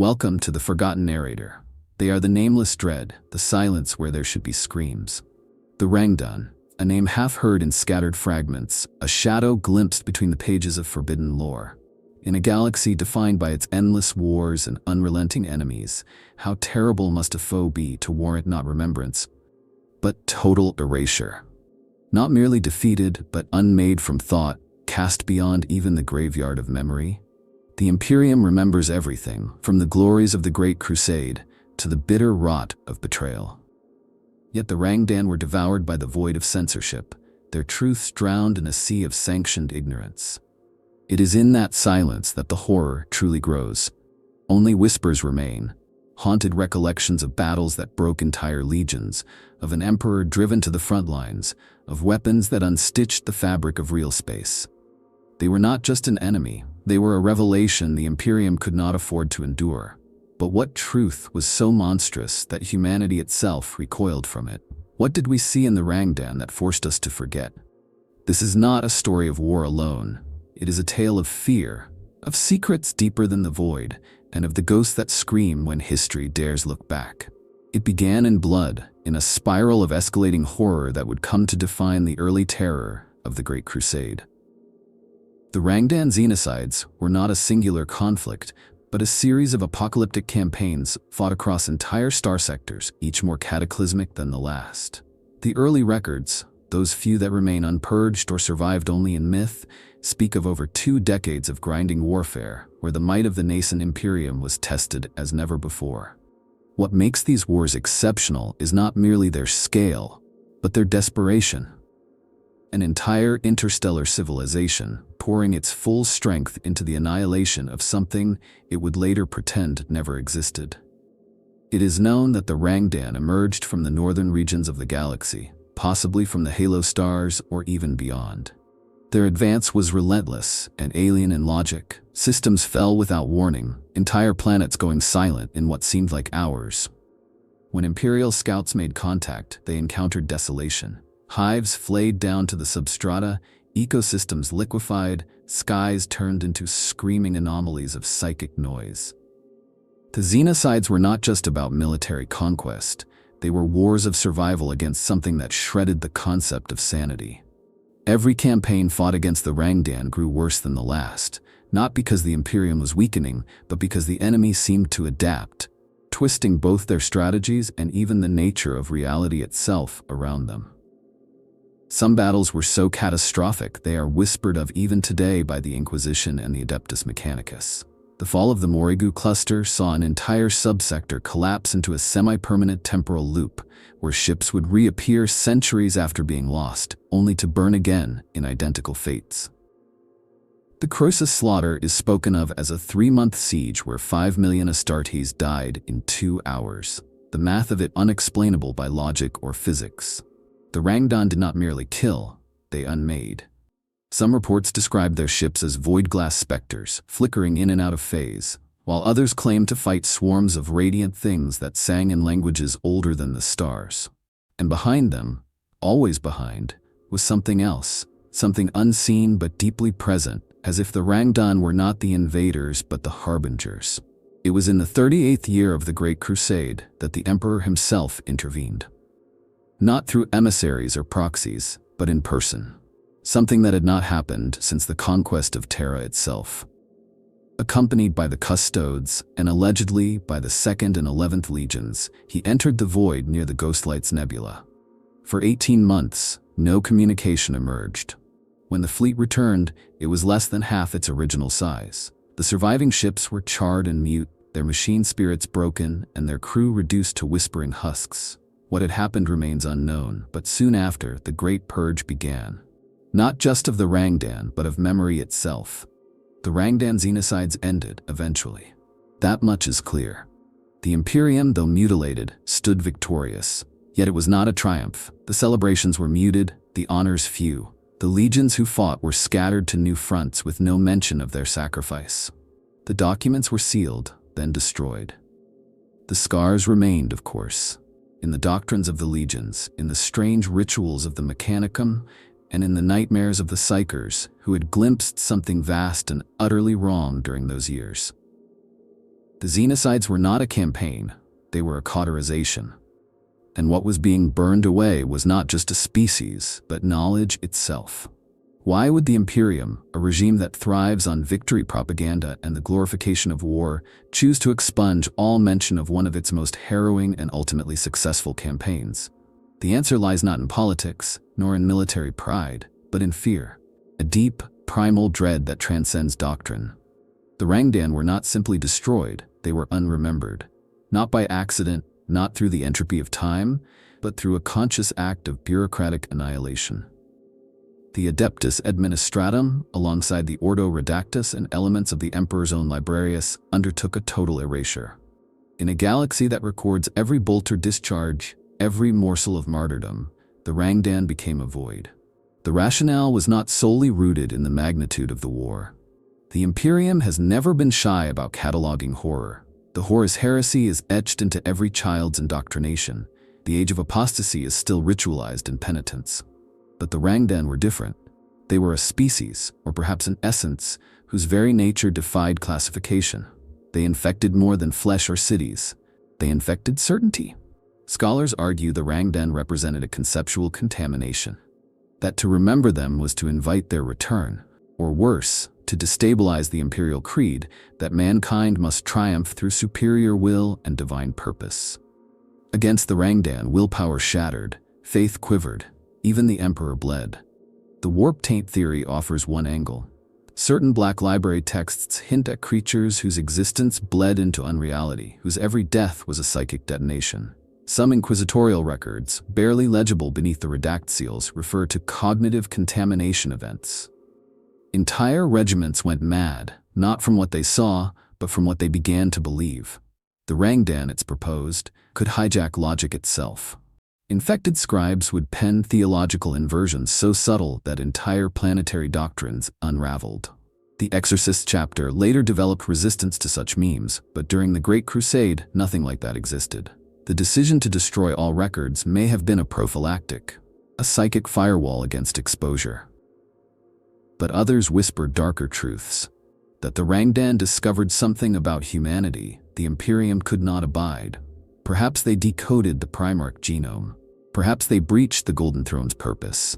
Welcome to the Forgotten Narrator. They are the nameless dread, the silence where there should be screams. The Rangdan, a name half heard in scattered fragments, a shadow glimpsed between the pages of forbidden lore. In a galaxy defined by its endless wars and unrelenting enemies, how terrible must a foe be to warrant not remembrance, but total erasure. Not merely defeated, but unmade from thought, cast beyond even the graveyard of memory. The Imperium remembers everything, from the glories of the Great Crusade to the bitter rot of betrayal. Yet the Rangdan were devoured by the void of censorship, their truths drowned in a sea of sanctioned ignorance. It is in that silence that the horror truly grows. Only whispers remain, haunted recollections of battles that broke entire legions, of an emperor driven to the front lines, of weapons that unstitched the fabric of real space. They were not just an enemy, they were a revelation the Imperium could not afford to endure. But what truth was so monstrous that humanity itself recoiled from it? What did we see in the Rangdan that forced us to forget? This is not a story of war alone. It is a tale of fear, of secrets deeper than the void, and of the ghosts that scream when history dares look back. It began in blood, in a spiral of escalating horror that would come to define the early terror of the Great Crusade. The Rangdan Xenocides were not a singular conflict, but a series of apocalyptic campaigns fought across entire star sectors, each more cataclysmic than the last. The early records, those few that remain unpurged or survived only in myth, speak of over 2 decades of grinding warfare, where the might of the nascent Imperium was tested as never before. What makes these wars exceptional is not merely their scale, but their desperation. An entire interstellar civilization pouring its full strength into the annihilation of something it would later pretend never existed. It is known that the Rangdan emerged from the northern regions of the galaxy, possibly from the halo stars or even beyond. Their advance was relentless and alien in logic. Systems fell without warning, entire planets going silent in what seemed like hours. When Imperial scouts made contact, they encountered desolation. Hives flayed down to the substrata, ecosystems liquefied, skies turned into screaming anomalies of psychic noise. The Xenocides were not just about military conquest, they were wars of survival against something that shredded the concept of sanity. Every campaign fought against the Rangdan grew worse than the last, not because the Imperium was weakening, but because the enemy seemed to adapt, twisting both their strategies and even the nature of reality itself around them. Some battles were so catastrophic they are whispered of even today by the Inquisition and the Adeptus Mechanicus. The fall of the Morrigu cluster saw an entire subsector collapse into a semi-permanent temporal loop, where ships would reappear centuries after being lost, only to burn again in identical fates. The Croesus slaughter is spoken of as a 3-month siege where 5 million Astartes died in 2 hours, the math of it unexplainable by logic or physics. The Rangdan did not merely kill, they unmade. Some reports describe their ships as void glass specters, flickering in and out of phase, while others claim to fight swarms of radiant things that sang in languages older than the stars. And behind them, always behind, was something else, something unseen but deeply present, as if the Rangdan were not the invaders but the harbingers. It was in the 38th year of the Great Crusade that the Emperor himself intervened. Not through emissaries or proxies, but in person. Something that had not happened since the conquest of Terra itself. Accompanied by the Custodes, and allegedly by the 2nd and 11th Legions, he entered the void near the Ghostlights Nebula. For 18 months, no communication emerged. When the fleet returned, it was less than half its original size. The surviving ships were charred and mute, their machine spirits broken, and their crew reduced to whispering husks. What had happened remains unknown, but soon after, the Great Purge began. Not just of the Rangdan, but of memory itself. The Rangdan Xenocides ended, eventually. That much is clear. The Imperium, though mutilated, stood victorious. Yet it was not a triumph. The celebrations were muted, the honors few. The legions who fought were scattered to new fronts with no mention of their sacrifice. The documents were sealed, then destroyed. The scars remained, of course. In the doctrines of the legions, in the strange rituals of the Mechanicum, and in the nightmares of the Psychers, who had glimpsed something vast and utterly wrong during those years. The Xenocides were not a campaign, they were a cauterization. And what was being burned away was not just a species, but knowledge itself. Why would the Imperium, a regime that thrives on victory propaganda and the glorification of war, choose to expunge all mention of one of its most harrowing and ultimately successful campaigns? The answer lies not in politics, nor in military pride, but in fear, a deep, primal dread that transcends doctrine. The Rangdan were not simply destroyed, they were unremembered. Not by accident, not through the entropy of time, but through a conscious act of bureaucratic annihilation. The Adeptus Administratum, alongside the Ordo Redactus and elements of the Emperor's own Librarius, undertook a total erasure. In a galaxy that records every bolt or discharge, every morsel of martyrdom, the Rangdan became a void. The rationale was not solely rooted in the magnitude of the war. The Imperium has never been shy about cataloging horror. The Horus heresy is etched into every child's indoctrination. The age of apostasy is still ritualized in penitence. But the Rangdan were different. They were a species, or perhaps an essence, whose very nature defied classification. They infected more than flesh or cities. They infected certainty. Scholars argue the Rangdan represented a conceptual contamination. That to remember them was to invite their return, or worse, to destabilize the imperial creed that mankind must triumph through superior will and divine purpose. Against the Rangdan, willpower shattered, faith quivered, even the Emperor bled. The warp taint theory offers one angle. Certain Black Library texts hint at creatures whose existence bled into unreality, whose every death was a psychic detonation. Some inquisitorial records, barely legible beneath the redact seals, refer to cognitive contamination events. Entire regiments went mad, not from what they saw, but from what they began to believe. The Rangdan, it's proposed, could hijack logic itself. Infected scribes would pen theological inversions so subtle that entire planetary doctrines unraveled. The Exorcist chapter later developed resistance to such memes, but during the Great Crusade, nothing like that existed. The decision to destroy all records may have been a prophylactic, a psychic firewall against exposure. But others whispered darker truths, that the Rangdan discovered something about humanity the Imperium could not abide. Perhaps they decoded the Primarch genome. Perhaps they breached the Golden Throne's purpose.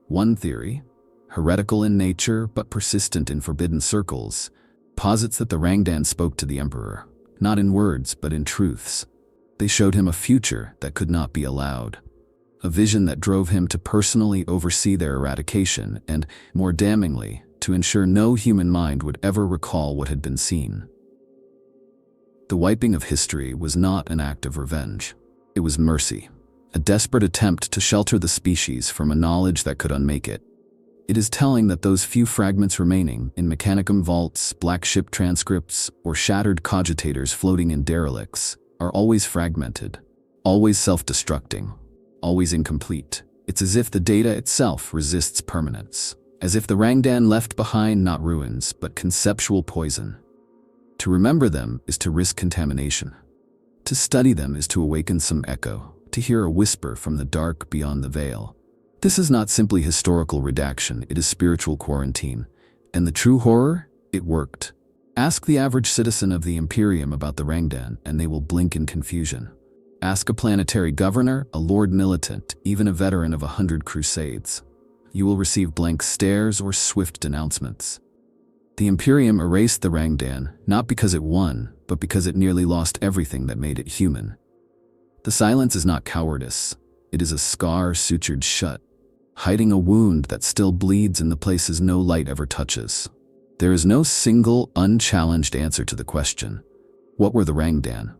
One theory, heretical in nature but persistent in forbidden circles, posits that the Rangdan spoke to the Emperor, not in words but in truths. They showed him a future that could not be allowed, a vision that drove him to personally oversee their eradication and, more damningly, to ensure no human mind would ever recall what had been seen. The wiping of history was not an act of revenge. It was mercy, a desperate attempt to shelter the species from a knowledge that could unmake it. It is telling that those few fragments remaining in Mechanicum vaults, black ship transcripts, or shattered cogitators floating in derelicts are always fragmented, always self-destructing, always incomplete. It's as if the data itself resists permanence, as if the Rangdan left behind not ruins, but conceptual poison. To remember them is to risk contamination. To study them is to awaken some echo, to hear a whisper from the dark beyond the veil. This is not simply historical redaction, it is spiritual quarantine. And the true horror? It worked. Ask the average citizen of the Imperium about the Rangdan, and they will blink in confusion. Ask a planetary governor, a lord militant, even a veteran of 100 crusades. You will receive blank stares or swift denouncements. The Imperium erased the Rangdan, not because it won, but because it nearly lost everything that made it human. The silence is not cowardice. It is a scar sutured shut, hiding a wound that still bleeds in the places no light ever touches. There is no single, unchallenged answer to the question, what were the Rangdan?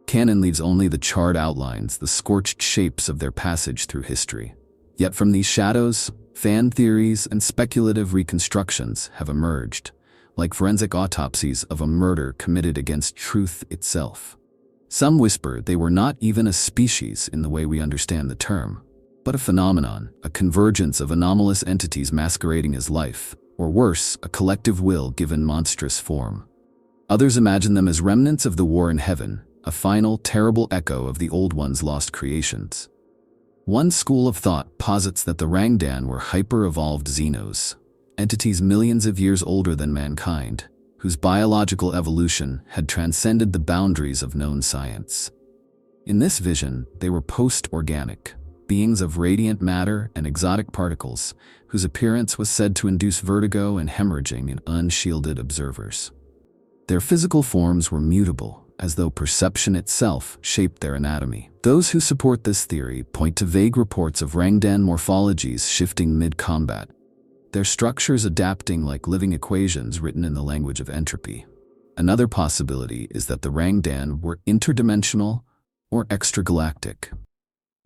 Canon leaves only the charred outlines, the scorched shapes of their passage through history. Yet from these shadows, fan theories and speculative reconstructions have emerged, like forensic autopsies of a murder committed against truth itself. Some whisper they were not even a species in the way we understand the term, but a phenomenon, a convergence of anomalous entities masquerading as life, or worse, a collective will given monstrous form. Others imagine them as remnants of the war in heaven, a final, terrible echo of the old one's lost creations. One school of thought posits that the Rangdan were hyper-evolved Xenos, entities millions of years older than mankind, whose biological evolution had transcended the boundaries of known science. In this vision, they were post-organic, beings of radiant matter and exotic particles, whose appearance was said to induce vertigo and hemorrhaging in unshielded observers. Their physical forms were mutable, as though perception itself shaped their anatomy. Those who support this theory point to vague reports of Rangdan morphologies shifting mid-combat, their structures adapting like living equations written in the language of entropy. Another possibility is that the Rangdan were interdimensional or extragalactic.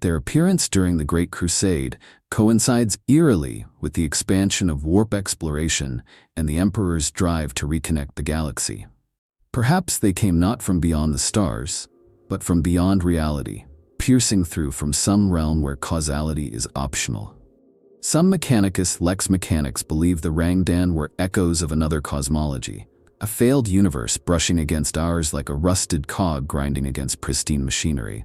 Their appearance during the Great Crusade coincides eerily with the expansion of warp exploration and the Emperor's drive to reconnect the galaxy. Perhaps they came not from beyond the stars, but from beyond reality, piercing through from some realm where causality is optional. Some mechanicus lex mechanics believe the Rangdan were echoes of another cosmology, a failed universe brushing against ours like a rusted cog grinding against pristine machinery.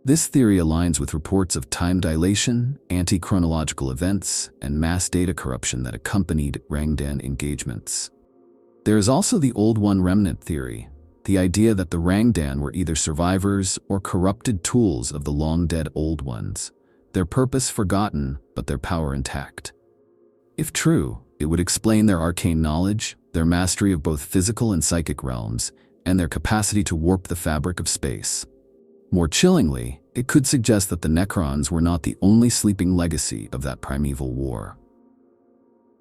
This theory aligns with reports of time dilation, anti-chronological events, and mass data corruption that accompanied Rangdan engagements. There is also the Old One remnant theory, the idea that the Rangdan were either survivors or corrupted tools of the long-dead Old Ones, their purpose forgotten but their power intact. If true, it would explain their arcane knowledge, their mastery of both physical and psychic realms, and their capacity to warp the fabric of space. More chillingly, it could suggest that the Necrons were not the only sleeping legacy of that primeval war.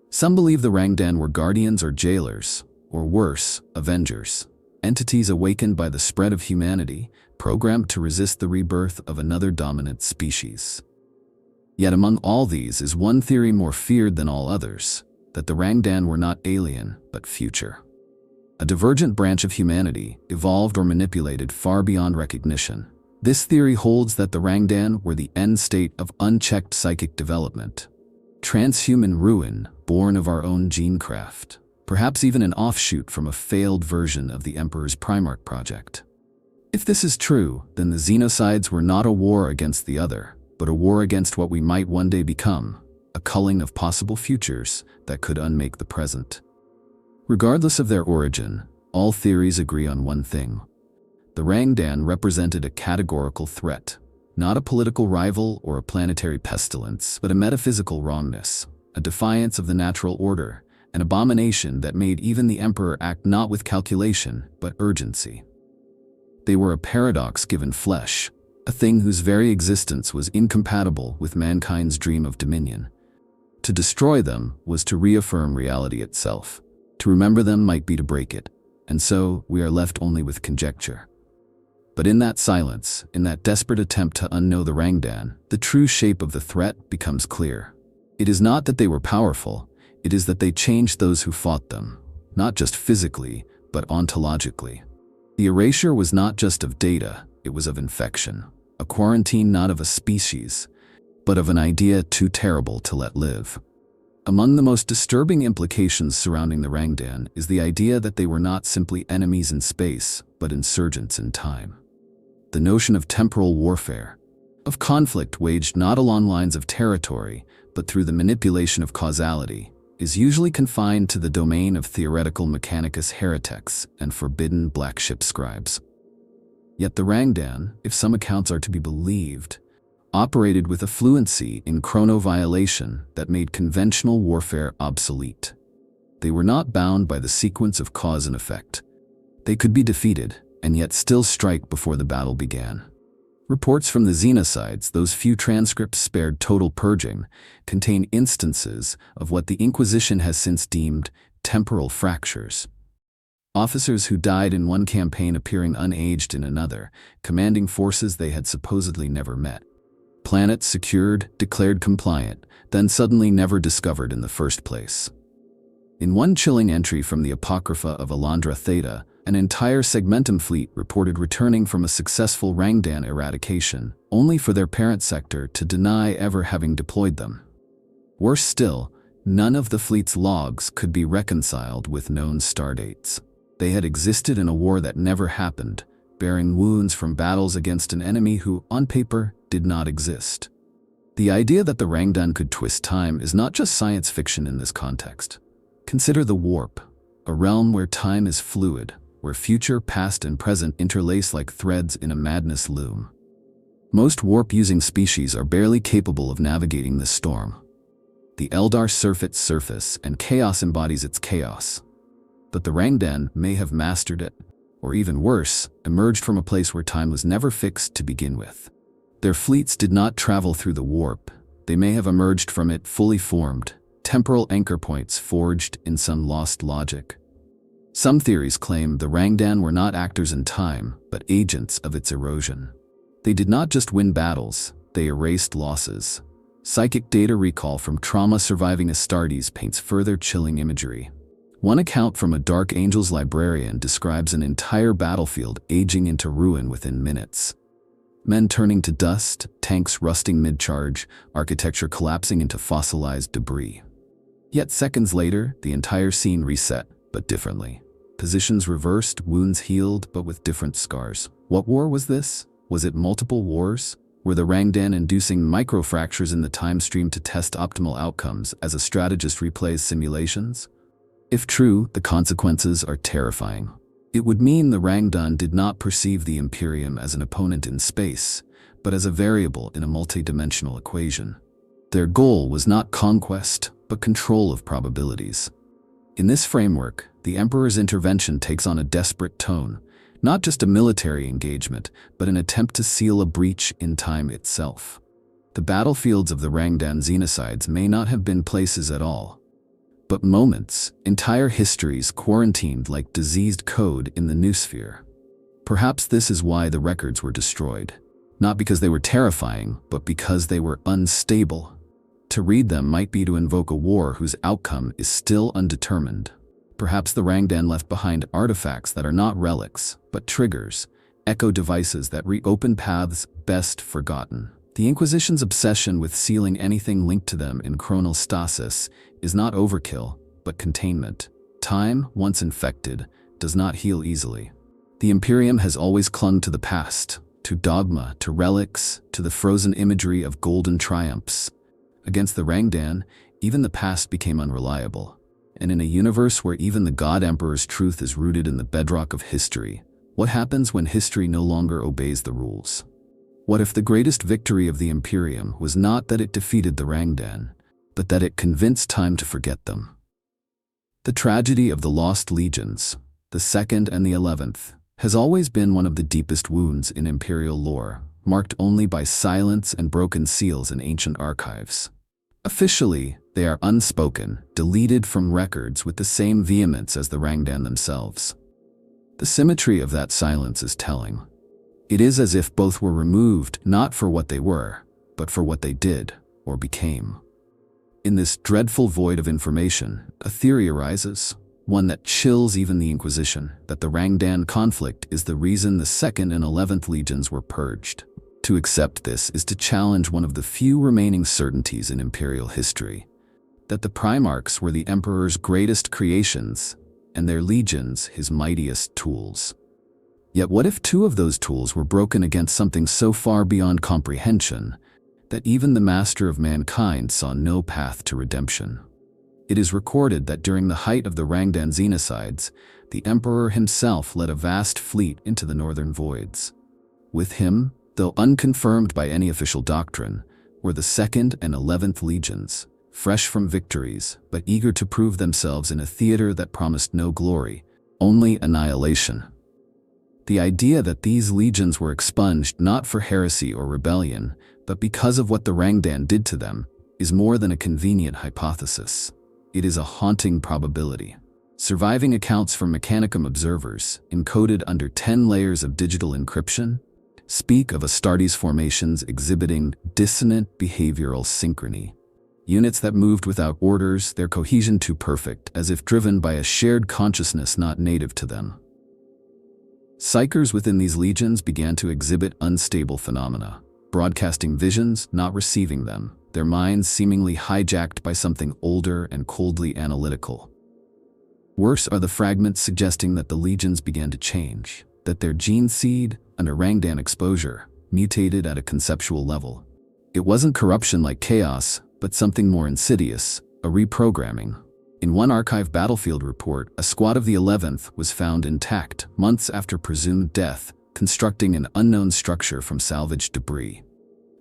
Some believe the Rangdan were guardians or jailers, or worse, avengers, entities awakened by the spread of humanity, programmed to resist the rebirth of another dominant species. Yet among all these is one theory more feared than all others, that the Rangdan were not alien, but future. A divergent branch of humanity, evolved or manipulated far beyond recognition. This theory holds that the Rangdan were the end state of unchecked psychic development. Transhuman ruin, born of our own genecraft. Perhaps even an offshoot from a failed version of the Emperor's Primarch project. If this is true, then the Xenocides were not a war against the other, but a war against what we might one day become, a culling of possible futures that could unmake the present. Regardless of their origin, all theories agree on one thing. The Rangdan represented a categorical threat, not a political rival or a planetary pestilence, but a metaphysical wrongness, a defiance of the natural order, an abomination that made even the Emperor act not with calculation, but urgency. They were a paradox given flesh, a thing whose very existence was incompatible with mankind's dream of dominion. To destroy them was to reaffirm reality itself. To remember them might be to break it, and so we are left only with conjecture. But in that silence, in that desperate attempt to unknow the Rangdan, the true shape of the threat becomes clear. It is not that they were powerful, it is that they changed those who fought them, not just physically, but ontologically. The erasure was not just of data, it was of infection, a quarantine not of a species, but of an idea too terrible to let live. Among the most disturbing implications surrounding the Rangdan is the idea that they were not simply enemies in space, but insurgents in time. The notion of temporal warfare, of conflict waged not along lines of territory, but through the manipulation of causality, is usually confined to the domain of theoretical mechanicus heretics and forbidden black ship scribes. Yet the Rangdan, if some accounts are to be believed, operated with a fluency in chrono-violation that made conventional warfare obsolete. They were not bound by the sequence of cause and effect. They could be defeated, and yet still strike before the battle began. Reports from the Xenocides, those few transcripts spared total purging, contain instances of what the Inquisition has since deemed temporal fractures. Officers who died in one campaign appearing unaged in another, commanding forces they had supposedly never met. Planets secured, declared compliant, then suddenly never discovered in the first place. In one chilling entry from the Apocrypha of Alandra Theta, an entire Segmentum fleet reported returning from a successful Rangdan eradication, only for their parent sector to deny ever having deployed them. Worse still, none of the fleet's logs could be reconciled with known stardates. They had existed in a war that never happened, bearing wounds from battles against an enemy who, on paper, did not exist. The idea that the Rangdan could twist time is not just science fiction in this context. Consider the warp. a realm where time is fluid, where future, past, and present interlace like threads in a madness loom. Most warp-using species are barely capable of navigating this storm. The Eldar surf its surface, and chaos embodies its chaos. But the Rangdan may have mastered it, or even worse, emerged from a place where time was never fixed to begin with. Their fleets did not travel through the warp. They may have emerged from it fully formed, temporal anchor points forged in some lost logic. Some theories claim the Rangdan were not actors in time, but agents of its erosion. They did not just win battles, they erased losses. Psychic data recall from trauma-surviving Astartes paints further chilling imagery. One account from a Dark Angels librarian describes an entire battlefield aging into ruin within minutes. Men turning to dust, tanks rusting mid-charge, architecture collapsing into fossilized debris. Yet seconds later, the entire scene reset, but differently. Positions reversed, wounds healed, but with different scars. What war was this? Was it multiple wars? Were the Rangdan inducing microfractures in the time stream to test optimal outcomes as a strategist replays simulations? If true, the consequences are terrifying. It would mean the Rangdan did not perceive the Imperium as an opponent in space, but as a variable in a multidimensional equation. Their goal was not conquest, but control of probabilities. In this framework, the Emperor's intervention takes on a desperate tone, not just a military engagement, but an attempt to seal a breach in time itself. The battlefields of the Rangdan Xenocides may not have been places at all, but moments, entire histories quarantined like diseased code in the noosphere. Perhaps this is why the records were destroyed. Not because they were terrifying, but because they were unstable. To read them might be to invoke a war whose outcome is still undetermined. Perhaps the Rangdan left behind artifacts that are not relics, but triggers, echo devices that reopen paths best forgotten. The Inquisition's obsession with sealing anything linked to them in chronal stasis is not overkill, but containment. Time, once infected, does not heal easily. The Imperium has always clung to the past, to dogma, to relics, to the frozen imagery of golden triumphs. Against the Rangdan, even the past became unreliable. And in a universe where even the God Emperor's truth is rooted in the bedrock of history, what happens when history no longer obeys the rules? What if the greatest victory of the Imperium was not that it defeated the Rangdan, but that it convinced time to forget them? The tragedy of the lost legions, the 2nd and the 11th, has always been one of the deepest wounds in Imperial lore, marked only by silence and broken seals in ancient archives. Officially, they are unspoken, deleted from records with the same vehemence as the Rangdan themselves. The symmetry of that silence is telling. It is as if both were removed not for what they were, but for what they did or became. In this dreadful void of information, a theory arises, one that chills even the Inquisition, that the Rangdan conflict is the reason the 2nd and 11th legions were purged. To accept this is to challenge one of the few remaining certainties in Imperial history, that the Primarchs were the Emperor's greatest creations, and their legions his mightiest tools. Yet what if 2 of those tools were broken against something so far beyond comprehension that even the Master of Mankind saw no path to redemption? It is recorded that during the height of the Rangdan Xenocides, the Emperor himself led a vast fleet into the northern voids. With him, though unconfirmed by any official doctrine, were the 2nd and 11th legions, fresh from victories, but eager to prove themselves in a theater that promised no glory, only annihilation. The idea that these legions were expunged not for heresy or rebellion, but because of what the Rangdan did to them, is more than a convenient hypothesis. It is a haunting probability. Surviving accounts from Mechanicum observers, encoded under 10 layers of digital encryption, speak of Astartes formations exhibiting dissonant behavioral synchrony. Units that moved without orders, their cohesion too perfect, as if driven by a shared consciousness not native to them. Psychers within these legions began to exhibit unstable phenomena, broadcasting visions, not receiving them, their minds seemingly hijacked by something older and coldly analytical. Worse are the fragments suggesting that the legions began to change, that their gene seed, under Rangdan exposure, mutated at a conceptual level. It wasn't corruption like chaos, but something more insidious, a reprogramming. In one archive battlefield report, a squad of the 11th was found intact months after presumed death, constructing an unknown structure from salvaged debris.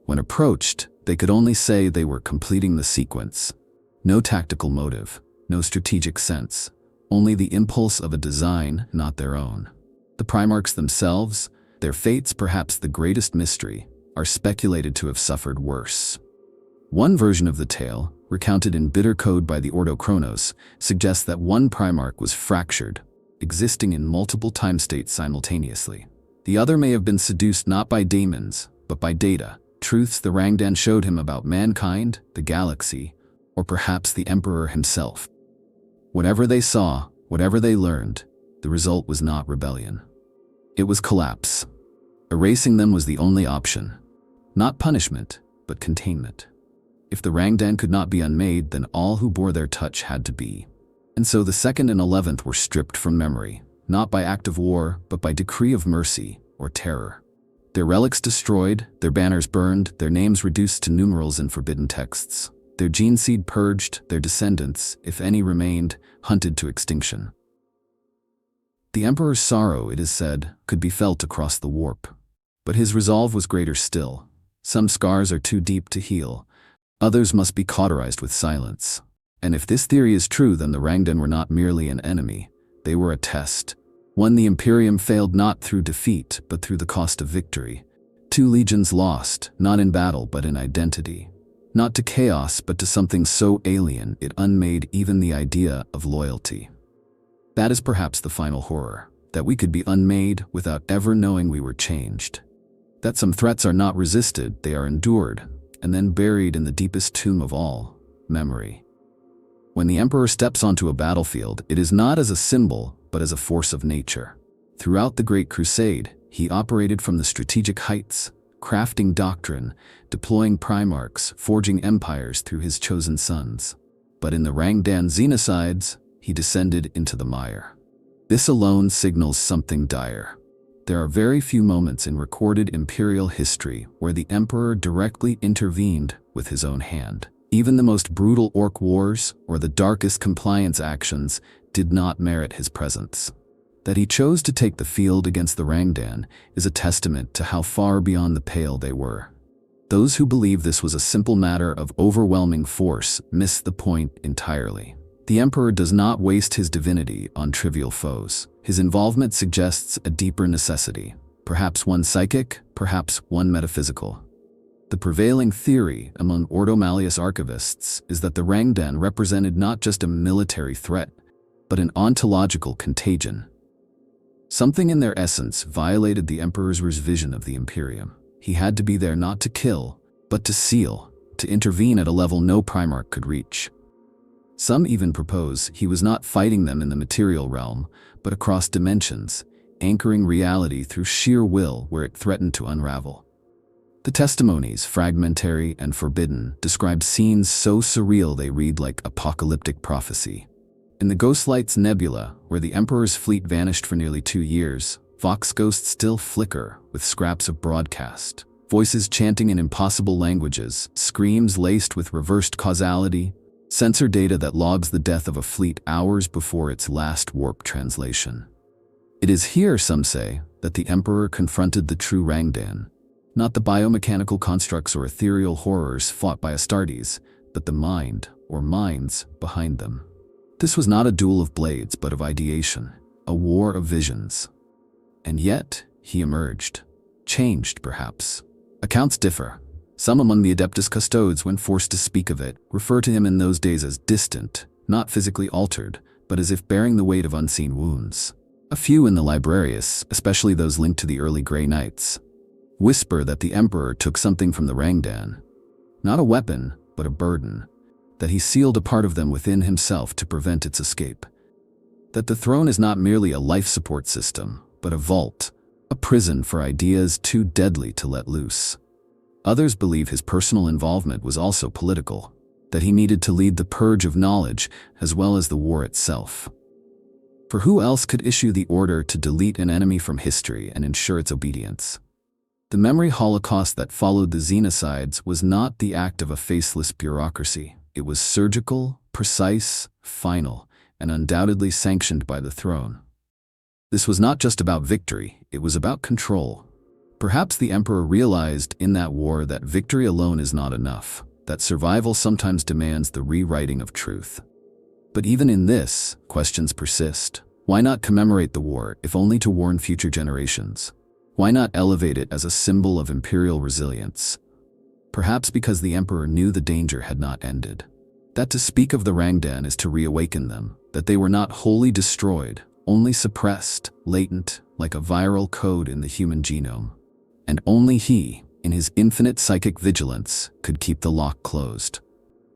When approached, they could only say they were completing the sequence. No tactical motive, no strategic sense, only the impulse of a design not their own. The Primarchs themselves, their fates perhaps the greatest mystery, are speculated to have suffered worse. One version of the tale, recounted in bitter code by the Ordo Chronos, suggests that one Primarch was fractured, existing in multiple time states simultaneously. The other may have been seduced not by daemons, but by data, truths the Rangdan showed him about mankind, the galaxy, or perhaps the Emperor himself. Whatever they saw, whatever they learned, the result was not rebellion. It was collapse. Erasing them was the only option. Not punishment, but containment. If the Rangdan could not be unmade, then all who bore their touch had to be. And so the 2nd and 11th were stripped from memory, not by act of war, but by decree of mercy or terror. Their relics destroyed, their banners burned, their names reduced to numerals in forbidden texts. Their gene seed purged, their descendants, if any remained, hunted to extinction. The Emperor's sorrow, it is said, could be felt across the warp. But his resolve was greater still. Some scars are too deep to heal. Others must be cauterized with silence. And if this theory is true, then the Rangdan were not merely an enemy. They were a test. One the Imperium failed not through defeat, but through the cost of victory. 2 legions lost, not in battle, but in identity. Not to chaos, but to something so alien it unmade even the idea of loyalty. That is perhaps the final horror, that we could be unmade without ever knowing we were changed. That some threats are not resisted, they are endured, and then buried in the deepest tomb of all, memory. When the Emperor steps onto a battlefield, it is not as a symbol, but as a force of nature. Throughout the Great Crusade, he operated from the strategic heights, crafting doctrine, deploying Primarchs, forging empires through his chosen sons. But in the Rangdan Xenocides, he descended into the mire. This alone signals something dire. There are very few moments in recorded imperial history where the Emperor directly intervened with his own hand. Even the most brutal orc wars or the darkest compliance actions did not merit his presence. That he chose to take the field against the Rangdan is a testament to how far beyond the pale they were. Those who believe this was a simple matter of overwhelming force miss the point entirely. The Emperor does not waste his divinity on trivial foes. His involvement suggests a deeper necessity, perhaps one psychic, perhaps one metaphysical. The prevailing theory among Ordo Malleus archivists is that the Rangdan represented not just a military threat, but an ontological contagion. Something in their essence violated the Emperor's vision of the Imperium. He had to be there not to kill, but to seal, to intervene at a level no Primarch could reach. Some even propose he was not fighting them in the material realm, but across dimensions, anchoring reality through sheer will where it threatened to unravel. The testimonies, fragmentary and forbidden, describe scenes so surreal they read like apocalyptic prophecy. In the Ghostlight's Nebula, where the Emperor's fleet vanished for nearly 2 years, Vox ghosts still flicker with scraps of broadcast. Voices chanting in impossible languages, screams laced with reversed causality, sensor data that logs the death of a fleet hours before its last warp translation. It is here, some say, that the Emperor confronted the true Rangdan. Not the biomechanical constructs or ethereal horrors fought by Astartes, but the mind, or minds, behind them. This was not a duel of blades, but of ideation, a war of visions. And yet, he emerged. Changed, perhaps. Accounts differ. Some among the Adeptus Custodes, when forced to speak of it, refer to him in those days as distant, not physically altered, but as if bearing the weight of unseen wounds. A few in the Librarius, especially those linked to the early Grey Knights, whisper that the Emperor took something from the Rangdan. Not a weapon, but a burden. That he sealed a part of them within himself to prevent its escape. That the throne is not merely a life support system, but a vault, a prison for ideas too deadly to let loose. Others believe his personal involvement was also political, that he needed to lead the purge of knowledge as well as the war itself. For who else could issue the order to delete an enemy from history and ensure its obedience? The memory holocaust that followed the Xenocides was not the act of a faceless bureaucracy. It was surgical, precise, final, and undoubtedly sanctioned by the throne. This was not just about victory, it was about control. Perhaps the Emperor realized in that war that victory alone is not enough, that survival sometimes demands the rewriting of truth. But even in this, questions persist. Why not commemorate the war, if only to warn future generations? Why not elevate it as a symbol of imperial resilience? Perhaps because the Emperor knew the danger had not ended. That to speak of the Rangdan is to reawaken them, that they were not wholly destroyed, only suppressed, latent, like a viral code in the human genome. And only he, in his infinite psychic vigilance, could keep the lock closed.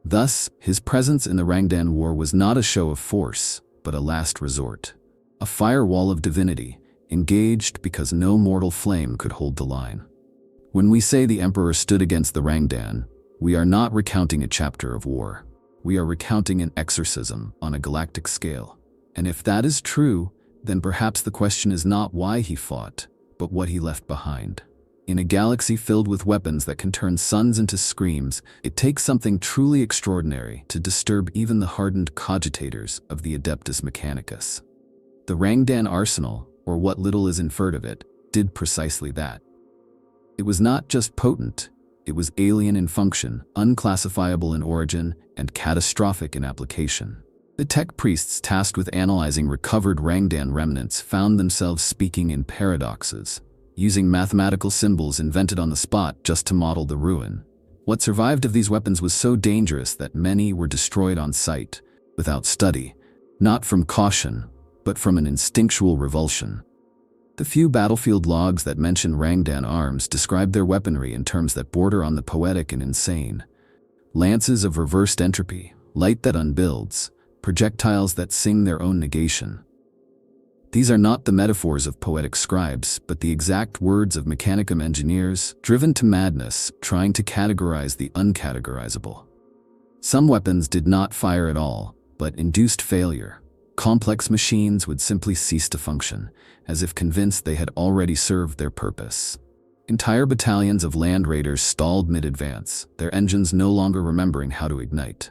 Thus, his presence in the Rangdan War was not a show of force, but a last resort. A firewall of divinity, engaged because no mortal flame could hold the line. When we say the Emperor stood against the Rangdan, we are not recounting a chapter of war. We are recounting an exorcism on a galactic scale. And if that is true, then perhaps the question is not why he fought, but what he left behind. In a galaxy filled with weapons that can turn suns into screams, it takes something truly extraordinary to disturb even the hardened cogitators of the Adeptus Mechanicus. The Rangdan arsenal, or what little is inferred of it, did precisely that. It was not just potent, it was alien in function, unclassifiable in origin, and catastrophic in application. The tech priests tasked with analyzing recovered Rangdan remnants found themselves speaking in paradoxes, using mathematical symbols invented on the spot just to model the ruin. What survived of these weapons was so dangerous that many were destroyed on sight, without study, not from caution, but from an instinctual revulsion. The few battlefield logs that mention Rangdan arms describe their weaponry in terms that border on the poetic and insane. Lances of reversed entropy, light that unbuilds, projectiles that sing their own negation. These are not the metaphors of poetic scribes, but the exact words of Mechanicum engineers, driven to madness, trying to categorize the uncategorizable. Some weapons did not fire at all, but induced failure. Complex machines would simply cease to function, as if convinced they had already served their purpose. Entire battalions of land raiders stalled mid-advance, their engines no longer remembering how to ignite.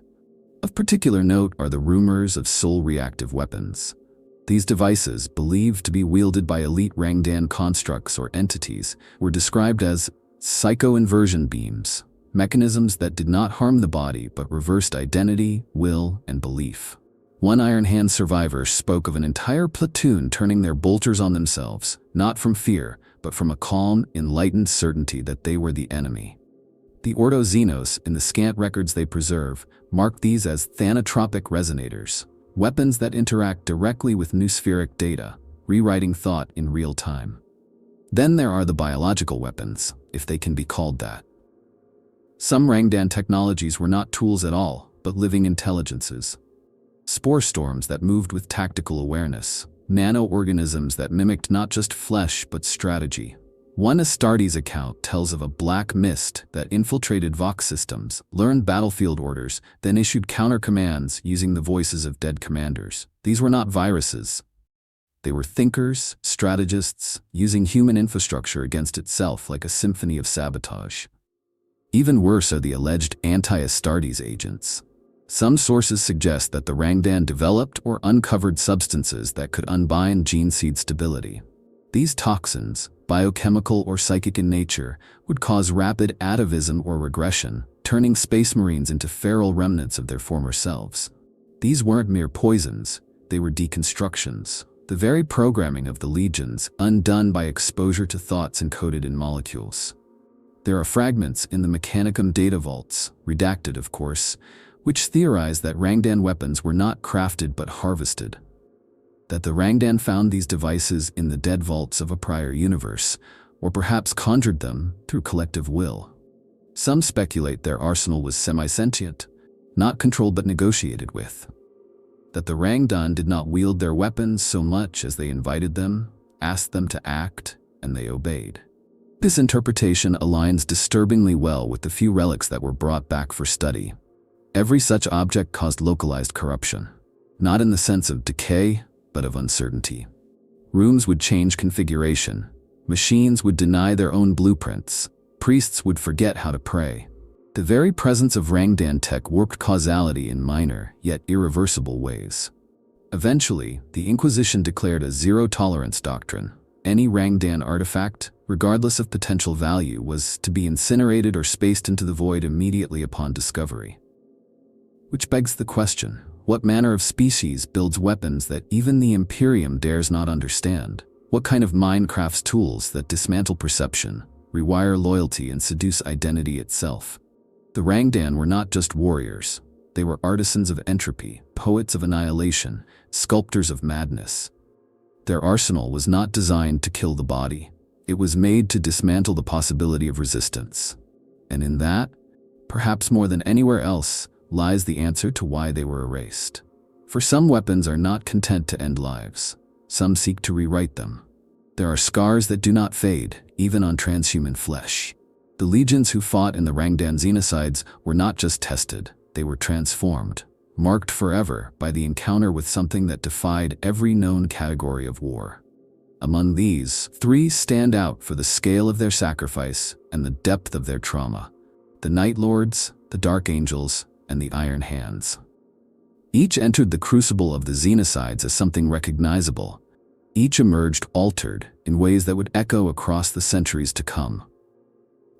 Of particular note are the rumors of soul-reactive weapons. These devices, believed to be wielded by elite Rangdan constructs or entities, were described as psycho-inversion beams, mechanisms that did not harm the body but reversed identity, will, and belief. One Iron Hand survivor spoke of an entire platoon turning their bolters on themselves, not from fear, but from a calm, enlightened certainty that they were the enemy. The Ordo Xenos, in the scant records they preserve, mark these as thanatropic resonators, weapons that interact directly with noospheric data, rewriting thought in real time. Then there are the biological weapons, if they can be called that. Some Rangdan technologies were not tools at all, but living intelligences. Spore storms that moved with tactical awareness, nano-organisms that mimicked not just flesh but strategy. One Astartes account tells of a black mist that infiltrated Vox systems, learned battlefield orders, then issued counter-commands using the voices of dead commanders. These were not viruses. They were thinkers, strategists, using human infrastructure against itself like a symphony of sabotage. Even worse are the alleged anti-Astartes agents. Some sources suggest that the Rangdan developed or uncovered substances that could unbind gene seed stability. These toxins, biochemical or psychic in nature, would cause rapid atavism or regression, turning space marines into feral remnants of their former selves. These weren't mere poisons, they were deconstructions, the very programming of the legions, undone by exposure to thoughts encoded in molecules. There are fragments in the Mechanicum data vaults, redacted of course, which theorize that Rangdan weapons were not crafted but harvested. That the Rangdan found these devices in the dead vaults of a prior universe, or perhaps conjured them through collective will. Some speculate their arsenal was semi-sentient, not controlled but negotiated with. That the Rangdan did not wield their weapons so much as they invited them, asked them to act, and they obeyed. This interpretation aligns disturbingly well with the few relics that were brought back for study. Every such object caused localized corruption, not in the sense of decay, but of uncertainty. Rooms would change configuration, machines would deny their own blueprints, priests would forget how to pray. The very presence of Rangdan tech warped causality in minor, yet irreversible ways. Eventually, the Inquisition declared a zero-tolerance doctrine. Any Rangdan artifact, regardless of potential value, was to be incinerated or spaced into the void immediately upon discovery. Which begs the question, what manner of species builds weapons that even the Imperium dares not understand? What kind of mind crafts tools that dismantle perception, rewire loyalty, and seduce identity itself? The Rangdan were not just warriors. They were artisans of entropy, poets of annihilation, sculptors of madness. Their arsenal was not designed to kill the body. It was made to dismantle the possibility of resistance. And in that, perhaps more than anywhere else, lies the answer to why they were erased. For some weapons are not content to end lives. Some seek to rewrite them. There are scars that do not fade, even on transhuman flesh. The legions who fought in the Rangdan Xenocides were not just tested, they were transformed, marked forever by the encounter with something that defied every known category of war. Among these, 3 stand out for the scale of their sacrifice and the depth of their trauma: the Night Lords, the Dark Angels, and the Iron Hands. Each entered the crucible of the Xenocides as something recognizable. Each emerged altered in ways that would echo across the centuries to come.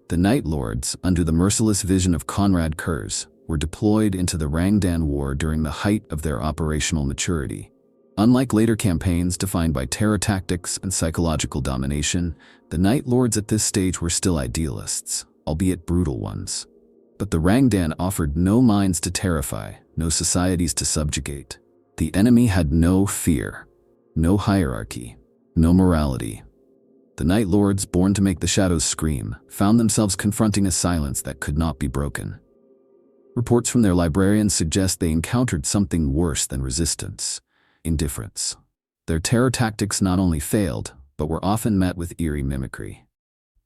The Night Lords, under the merciless vision of Conrad Kurz, were deployed into the Rangdan War during the height of their operational maturity. Unlike later campaigns defined by terror tactics and psychological domination, the Night Lords at this stage were still idealists, albeit brutal ones. But the Rangdan offered no minds to terrify, no societies to subjugate. The enemy had no fear, no hierarchy, no morality. The Night Lords, born to make the shadows scream, found themselves confronting a silence that could not be broken. Reports from their librarians suggest they encountered something worse than resistance: indifference. Their terror tactics not only failed, but were often met with eerie mimicry.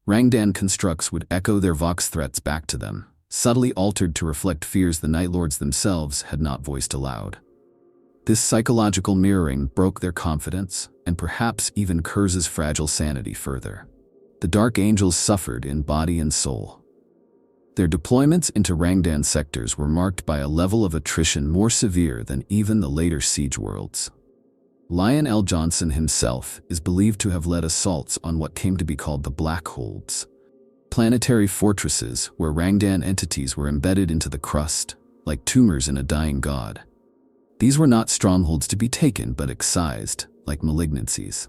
Rangdan constructs would echo their vox threats back to them, subtly altered to reflect fears the Night Lords themselves had not voiced aloud. This psychological mirroring broke their confidence, and perhaps even Kurz's fragile sanity further. The Dark Angels suffered in body and soul. Their deployments into Rangdan sectors were marked by a level of attrition more severe than even the later siege worlds. Lyon L. Johnson himself is believed to have led assaults on what came to be called the Black Holds, planetary fortresses where Rangdan entities were embedded into the crust, like tumors in a dying god. These were not strongholds to be taken but excised, like malignancies.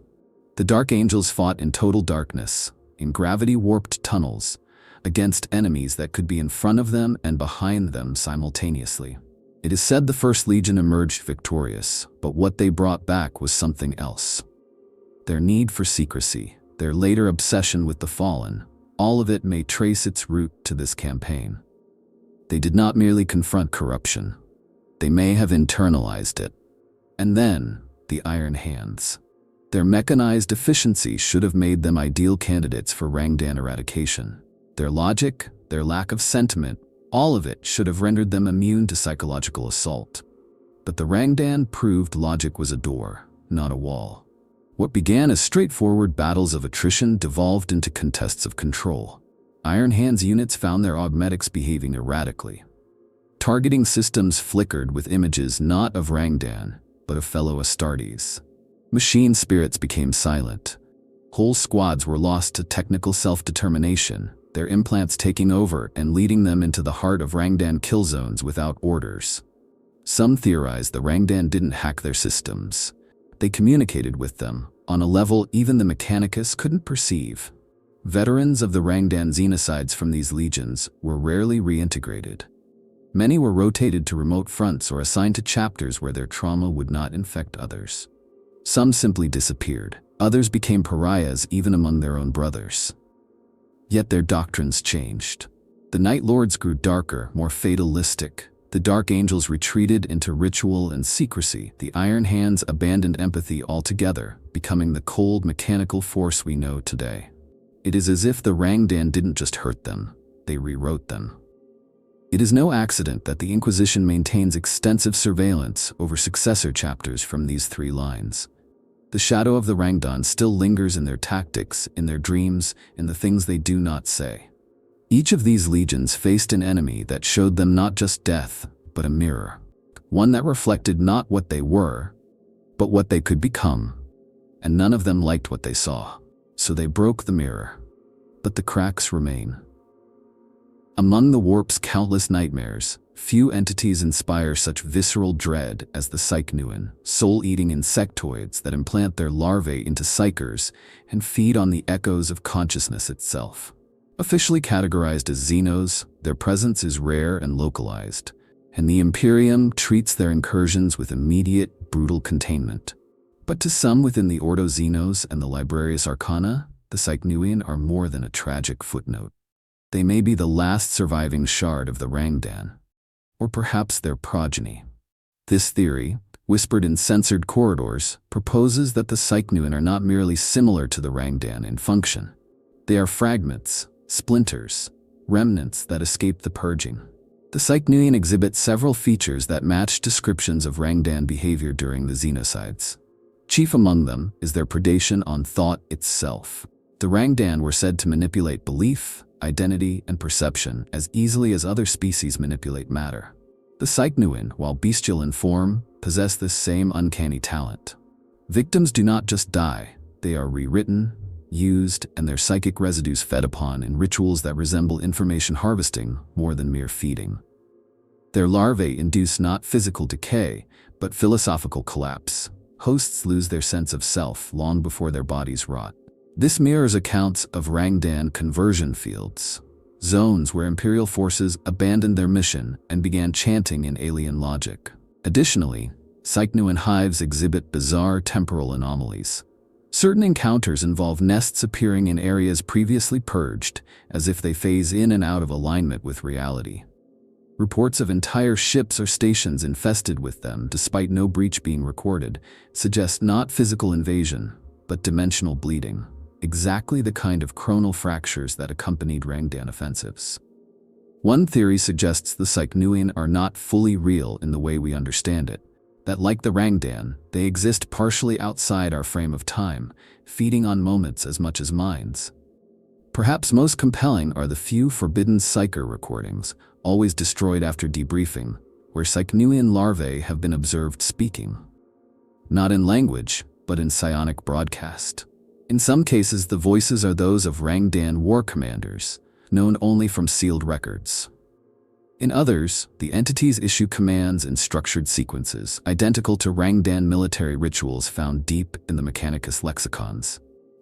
The Dark Angels fought in total darkness, in gravity-warped tunnels, against enemies that could be in front of them and behind them simultaneously. It is said the First Legion emerged victorious, but what they brought back was something else. Their need for secrecy, their later obsession with the fallen, all of it may trace its root to this campaign. They did not merely confront corruption. They may have internalized it. And then, the Iron Hands. Their mechanized efficiency should have made them ideal candidates for Rangdan eradication. Their logic, their lack of sentiment, all of it should have rendered them immune to psychological assault. But the Rangdan proved logic was a door, not a wall. What began as straightforward battles of attrition devolved into contests of control. Iron Hands units found their augmetics behaving erratically. Targeting systems flickered with images not of Rangdan, but of fellow Astartes. Machine spirits became silent. Whole squads were lost to technical self-determination, their implants taking over and leading them into the heart of Rangdan kill zones without orders. Some theorized the Rangdan didn't hack their systems. They communicated with them, on a level even the Mechanicus couldn't perceive. Veterans of the Rangdan Xenocides from these legions were rarely reintegrated. Many were rotated to remote fronts or assigned to chapters where their trauma would not infect others. Some simply disappeared. Others became pariahs even among their own brothers. Yet their doctrines changed. The Night Lords grew darker, more fatalistic. The Dark Angels retreated into ritual and secrecy. The Iron Hands abandoned empathy altogether, becoming the cold, mechanical force we know today. It is as if the Rangdan didn't just hurt them, they rewrote them. It is no accident that the Inquisition maintains extensive surveillance over successor chapters from these 3 lines. The shadow of the Rangdan still lingers in their tactics, in their dreams, in the things they do not say. Each of these legions faced an enemy that showed them not just death, but a mirror. One that reflected not what they were, but what they could become. And none of them liked what they saw. So they broke the mirror. But the cracks remain. Among the warp's countless nightmares, few entities inspire such visceral dread as the Censorship, soul-eating insectoids that implant their larvae into psychers and feed on the echoes of consciousness itself. Officially categorized as xenos, their presence is rare and localized, and the Imperium treats their incursions with immediate, brutal containment. But to some within the Ordo Xenos and the Librarius Arcana, the Censorship are more than a tragic footnote. They may be the last surviving shard of the Rangdan, or perhaps their progeny. This theory, whispered in censored corridors, proposes that the Censorship are not merely similar to the Rangdan in function. They are fragments, splinters, remnants that escape the purging. The Censorship exhibit several features that match descriptions of Rangdan behavior during the Xenocides. Chief among them is their predation on thought itself. The Rangdan were said to manipulate belief, identity, and perception as easily as other species manipulate matter. The Censorship, while bestial in form, possess this same uncanny talent. Victims do not just die, they are rewritten, used, and their psychic residues fed upon in rituals that resemble information harvesting more than mere feeding. Their larvae induce not physical decay, but philosophical collapse. Hosts lose their sense of self long before their bodies rot. This mirrors accounts of Rangdan conversion fields, zones where Imperial forces abandoned their mission and began chanting in alien logic. Additionally, Censorship hives exhibit bizarre temporal anomalies. Certain encounters involve nests appearing in areas previously purged, as if they phase in and out of alignment with reality. Reports of entire ships or stations infested with them, despite no breach being recorded, suggest not physical invasion, but dimensional bleeding. Exactly the kind of chronal fractures that accompanied Rangdan offensives. One theory suggests the Censorship are not fully real in the way we understand it, that like the Rangdan, they exist partially outside our frame of time, feeding on moments as much as minds. Perhaps most compelling are the few forbidden psyker recordings, always destroyed after debriefing, where Censorship larvae have been observed speaking. Not in language, but in psionic broadcast. In some cases, the voices are those of Rangdan war commanders, known only from sealed records. In others, the entities issue commands in structured sequences, identical to Rangdan military rituals found deep in the Mechanicus lexicons.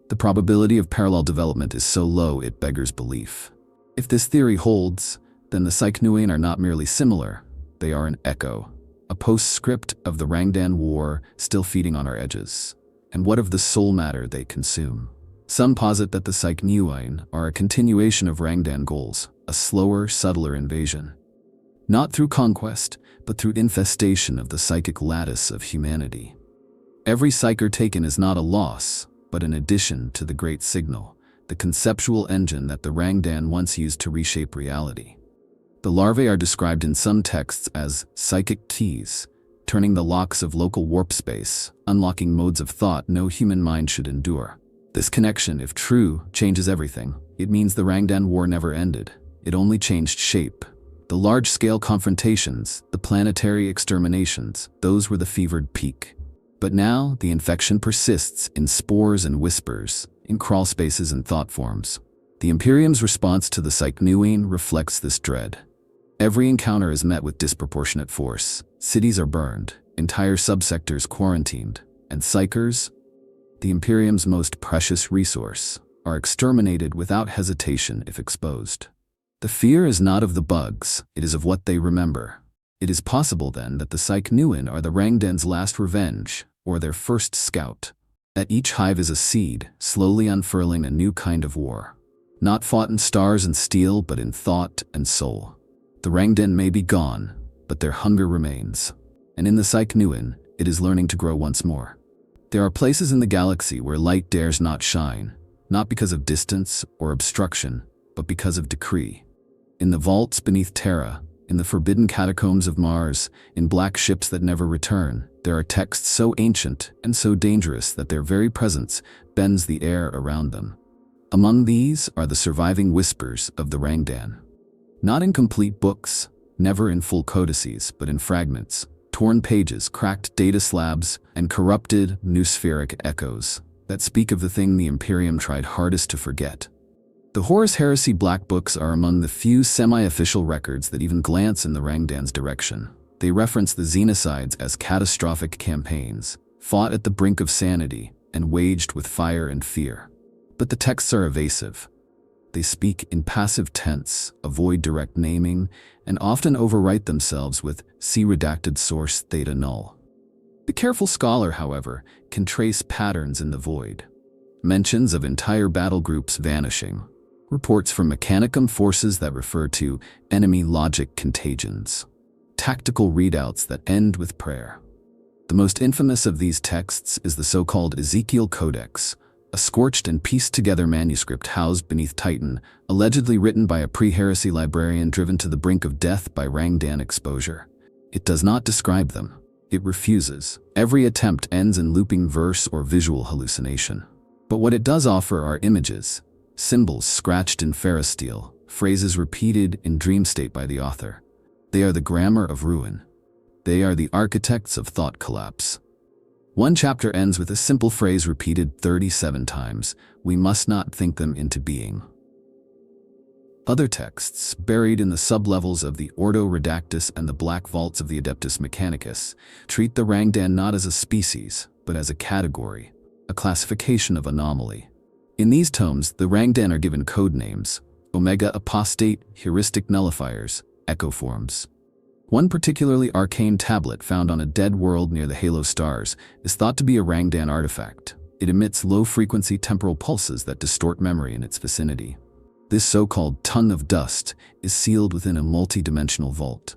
The probability of parallel development is so low it beggars belief. If this theory holds, then the Censorship are not merely similar, they are an echo, a postscript of the Rangdan war still feeding on our edges. And what of the soul matter they consume? Some posit that the Censorship are a continuation of Rangdan goals, a slower, subtler invasion. Not through conquest, but through infestation of the psychic lattice of humanity. Every psyker taken is not a loss, but an addition to the Great Signal, the conceptual engine that the Rangdan once used to reshape reality. The larvae are described in some texts as psychic teas, turning the locks of local warp space, unlocking modes of thought no human mind should endure. This connection, if true, changes everything. It means the Rangdan war never ended. It only changed shape. The large-scale confrontations, the planetary exterminations, those were the fevered peak. But now, the infection persists in spores and whispers, in crawl spaces and thought forms. The Imperium's response to the Censorship reflects this dread. Every encounter is met with disproportionate force. Cities are burned, entire subsectors quarantined, and psychers, the Imperium's most precious resource, are exterminated without hesitation if exposed. The fear is not of the bugs, it is of what they remember. It is possible then that the Censorship are the Rangdan's last revenge, or their first scout. That each hive is a seed, slowly unfurling a new kind of war. Not fought in stars and steel, but in thought and soul. The Rangdan may be gone, but their hunger remains. And in the Censorship, it is learning to grow once more. There are places in the galaxy where light dares not shine, not because of distance or obstruction, but because of decree. In the vaults beneath Terra, in the forbidden catacombs of Mars, in black ships that never return, there are texts so ancient and so dangerous that their very presence bends the air around them. Among these are the surviving whispers of the Rangdan. Not in complete books, never in full codices, but in fragments, torn pages, cracked data slabs, and corrupted, noospheric echoes that speak of the thing the Imperium tried hardest to forget. The Horus Heresy Black Books are among the few semi-official records that even glance in the Rangdan's direction. They reference the Xenocides as catastrophic campaigns, fought at the brink of sanity, and waged with fire and fear. But the texts are evasive. They speak in passive tense, avoid direct naming, and often overwrite themselves with "see redacted source theta null." The careful scholar, however, can trace patterns in the void. Mentions of entire battle groups vanishing. Reports from Mechanicum forces that refer to enemy logic contagions. Tactical readouts that end with prayer. The most infamous of these texts is the so-called Ezekiel Codex, a scorched and pieced-together manuscript housed beneath Titan, allegedly written by a pre-heresy librarian driven to the brink of death by Rangdan exposure. It does not describe them. It refuses. Every attempt ends in looping verse or visual hallucination. But what it does offer are images, symbols scratched in ferrosteel, phrases repeated in dream state by the author. They are the grammar of ruin. They are the architects of thought collapse. One chapter ends with a simple phrase repeated 37 times. We must not think them into being. Other texts, buried in the sublevels of the Ordo Redactus and the black vaults of the Adeptus Mechanicus, treat the Rangdan not as a species, but as a category, a classification of anomaly. In these tomes, the Rangdan are given code names: Omega Apostate, Heuristic Nullifiers, Echoforms. One particularly arcane tablet found on a dead world near the Halo stars is thought to be a Rangdan artifact. It emits low-frequency temporal pulses that distort memory in its vicinity. This so-called tongue of dust is sealed within a multi-dimensional vault.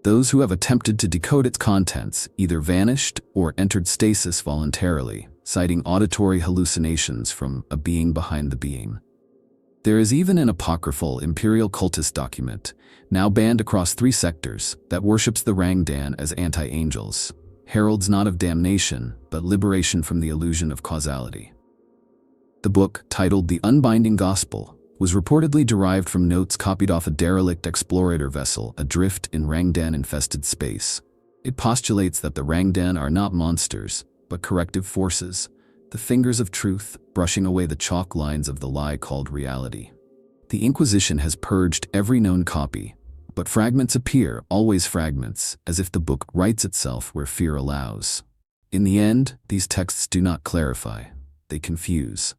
Those who have attempted to decode its contents either vanished or entered stasis voluntarily, citing auditory hallucinations from a being behind the being. There is even an apocryphal Imperial cultist document, now banned across 3 sectors, that worships the Rangdan as anti-angels, heralds not of damnation, but liberation from the illusion of causality. The book, titled The Unbinding Gospel, was reportedly derived from notes copied off a derelict explorator vessel adrift in Rangdan-infested space. It postulates that the Rangdan are not monsters, but corrective forces, the fingers of truth, brushing away the chalk lines of the lie called reality. The Inquisition has purged every known copy, but fragments appear, always fragments, as if the book writes itself where fear allows. In the end, these texts do not clarify, they confuse.